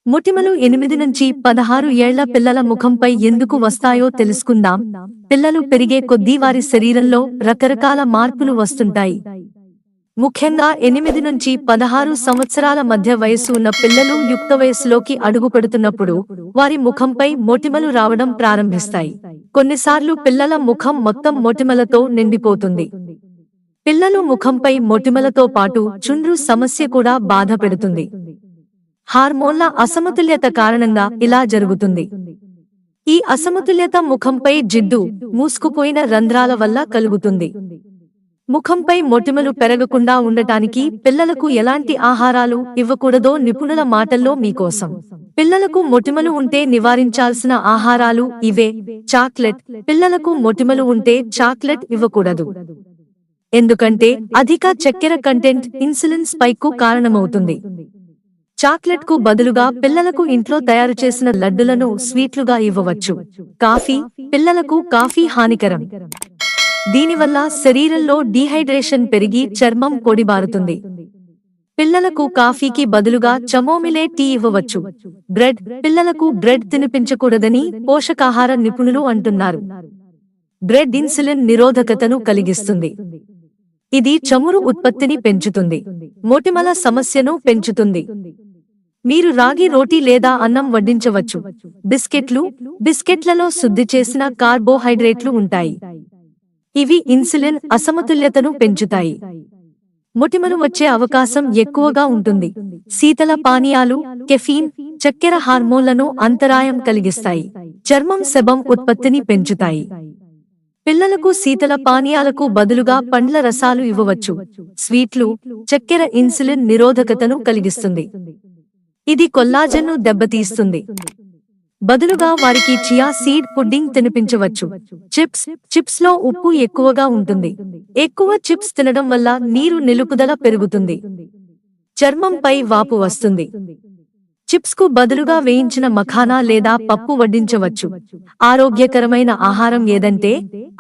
మొటిమలు 8 నుంచి 16 ఏళ్ల పిల్లల ముఖంపై ఎందుకు వస్తాయో తెలుసుకుందాం. పిల్లలు పెరిగే కొద్దీ వారి శరీరంలో రకరకాల మార్పులు వస్తుంటాయి. ముఖ్యంగా 8 నుంచి 16 సంవత్సరాల మధ్య వయస్సు ఉన్న పిల్లలు యుక్త వయస్సులోకి అడుగుపెడుతున్నప్పుడు వారి ముఖంపై మొటిమలు రావడం ప్రారంభిస్తాయి. కొన్నిసార్లు పిల్లల ముఖం మొత్తం మొటిమలతో నిండిపోతుంది. పిల్లలు ముఖంపై మొటిమలతో పాటు చుండ్రు సమస్య కూడా బాధ పెడుతుంది. హార్మోన్ల అసమతుల్యత కారణంగా ఇలా జరుగుతుంది. ఈ అసమతుల్యత ముఖంపై జిడ్డు, మూసుకుపోయిన రంధ్రాల వల్ల కలుగుతుంది. ముఖంపై మొటిమలు పెరగకుండా ఉండటానికి పిల్లలకు ఎలాంటి ఆహారాలు ఇవ్వకూడదో నిపుణుల మాటల్లో మీకోసం. పిల్లలకు మొటిమలు ఉంటే నివారించాల్సిన ఆహారాలు ఇవే. చాక్లెట్. పిల్లలకు మొటిమలు ఉంటే చాక్లెట్ ఇవ్వకూడదు. ఎందుకంటే అధిక చక్కెర కంటెంట్ ఇన్సులిన్ స్పైక్కు కారణమవుతుంది. చాక్లెట్ కు బదులుగా పిల్లలకు ఇంట్లో తయారు చేసిన లడ్డులను స్వీట్లుగా ఇవ్వవచ్చు. కాఫీ. పిల్లలకు కాఫీ హానికరం. దీనివల్ల శరీరంలో డీహైడ్రేషన్ పెరిగి చర్మం పొడిబారుతుంది. పిల్లలకు కాఫీకి బదులుగా చమోమిలే టీ ఇవ్వవచ్చు. బ్రెడ్. పిల్లలకు బ్రెడ్ తినిపించకూడదని పోషకాహార నిపుణులు అంటున్నారు. బ్రెడ్ ఇన్సులిన్ నిరోధకతను కలిగిస్తుంది. ఇది చమురు ఉత్పత్తిని పెంచుతుంది. మొటిమల సమస్యను పెంచుతుంది. మీరు రాగి రోటీ లేదా అన్నం వడ్డించవచ్చు. బిస్కెట్లు. బిస్కెట్లలో శుద్ధి చేసిన కార్బోహైడ్రేట్లు ఉంటాయి. ఇవి ఇన్సులిన్ అసమతుల్యతను పెంచుతాయి. మొటిమలు వచ్చే అవకాశం ఎక్కువగా ఉంటుంది. శీతల పానీయాలు, కెఫీన్, చక్కెర హార్మోన్లను అంతరాయం కలిగిస్తాయి. చర్మం సెబం ఉత్పత్తిని పెంచుతాయి. పిల్లలకు శీతల పానీయాలకు బదులుగా పండ్ల రసాలు ఇవ్వవచ్చు. స్వీట్లు. చక్కెర ఇన్సులిన్ నిరోధకతను కలిగిస్తుంది. ఇది కొల్లాజెన్ను దెబ్బతీస్తుంది. బదులుగా వారికి చియా సీడ్ పుడ్డింగ్ తినిపించవచ్చు. చిప్స్. చిప్స్ లో ఉప్పు ఎక్కువగా ఉంటుంది. ఎక్కువ చిప్స్ తినడం వల్ల నీరు నిలుపుదల పెరుగుతుంది. చర్మంపై వాపు వస్తుంది. చిప్స్ కు బదులుగా వేయించిన మఖానా లేదా పప్పు వడ్డించవచ్చు. ఆరోగ్యకరమైన ఆహారం ఏదంటే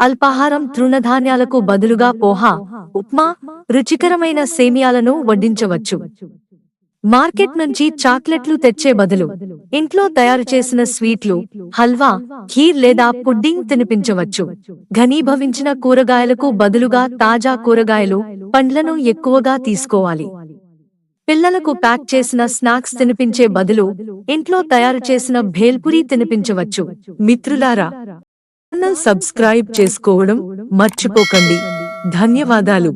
అల్పాహారం. తృణధాన్యాలకు బదులుగా పోహా, ఉప్మా, రుచికరమైన సేమియాలను వడ్డించవచ్చు. మార్కెట్ నుంచి చాక్లెట్లు తెచ్చే బదులు ఇంట్లో తయారు చేసిన స్వీట్లు, హల్వా, ఖీర్ లేదా పుడ్డింగ్ తినిపించవచ్చు. ఘనీభవించిన కూరగాయలకు బదులుగా తాజా కూరగాయలు, పండ్లను ఎక్కువగా తీసుకోవాలి. పిల్లలకు ప్యాక్ చేసిన స్నాక్స్ తినిపించే బదులు ఇంట్లో తయారు చేసిన భేల్పురీ తినిపించవచ్చు. మిత్రులారా, ఛానల్ సబ్స్క్రైబ్ చేసుకోవడం మర్చిపోకండి. ధన్యవాదాలు.